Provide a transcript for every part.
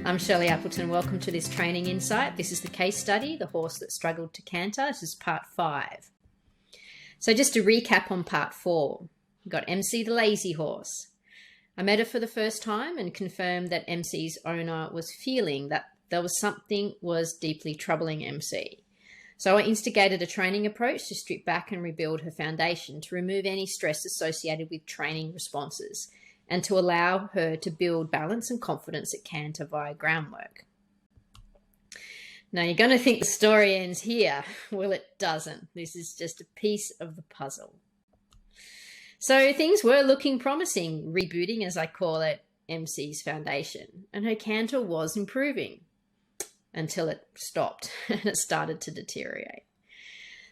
I'm Shirley Appleton. Welcome to this training insight. This is the case study, The Horse That Struggled to Canter. This is part 5. So just to recap on part 4, we've got MC the lazy horse. I met her for the first time and confirmed that MC's owner was feeling that there was something was deeply troubling MC. So I instigated a training approach to strip back and rebuild her foundation to remove any stress associated with training responses and to allow her to build balance and confidence at canter via groundwork. Now you're going to think the story ends here. Well, it doesn't. This is just a piece of the puzzle. So things were looking promising, rebooting, as I call it, MC's foundation, and her canter was improving until it stopped and it started to deteriorate.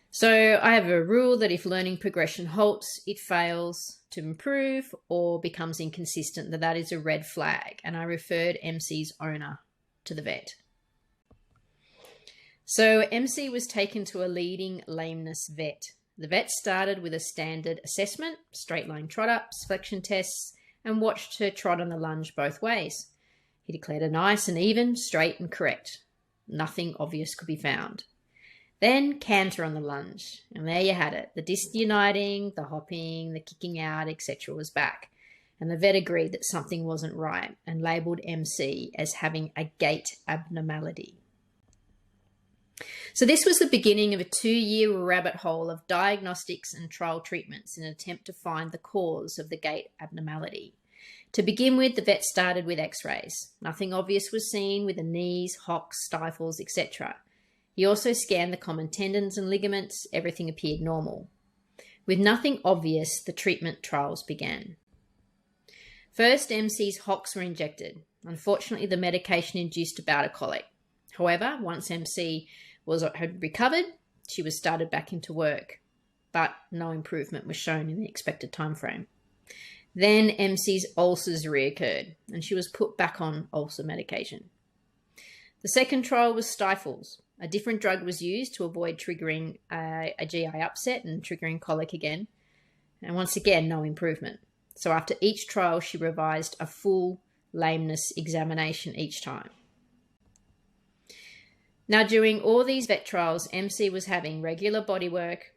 So I have a rule that if learning progression halts, it fails to improve or becomes inconsistent, that is a red flag, and I referred MC's owner to the vet. So MC was taken to a leading lameness vet. The vet started with a standard assessment, straight line trot ups, flexion tests, and watched her trot on the lunge both ways. He declared her nice and even, straight and correct. Nothing obvious could be found. Then canter on the lunge, and there you had it. The disc uniting, the hopping, the kicking out, etc. was back. And the vet agreed that something wasn't right and labelled MC as having a gait abnormality. So this was the beginning of a 2-year rabbit hole of diagnostics and trial treatments in an attempt to find the cause of the gait abnormality. To begin with, the vet started with x-rays. Nothing obvious was seen with the knees, hocks, stifles, etc. He also scanned the common tendons and ligaments. Everything appeared normal. With nothing obvious, the treatment trials began. First, MC's hocks were injected. Unfortunately, the medication induced a bout of colic. However, once MC had recovered, she was started back into work, but no improvement was shown in the expected time frame. Then MC's ulcers reoccurred, and she was put back on ulcer medication. The second trial was stifles. A different drug was used to avoid triggering a GI upset and triggering colic again. And once again, no improvement. So after each trial, she revised a full lameness examination each time. Now, during all these vet trials, MC was having regular body work.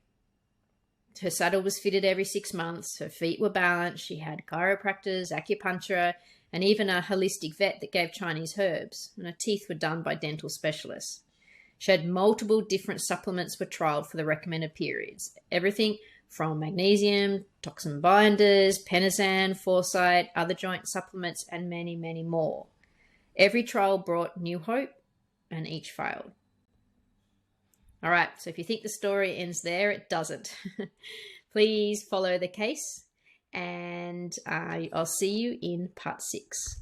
Her saddle was fitted every 6 months. Her feet were balanced. She had chiropractors, acupuncture, and even a holistic vet that gave Chinese herbs. And her teeth were done by dental specialists. She had multiple different supplements were trialled for the recommended periods. Everything from magnesium, toxin binders, Penazan, Foresight, other joint supplements, and many, many more. Every trial brought new hope, and each failed. All right, so if you think the story ends there, it doesn't. Please follow the case, and I'll see you in part 6.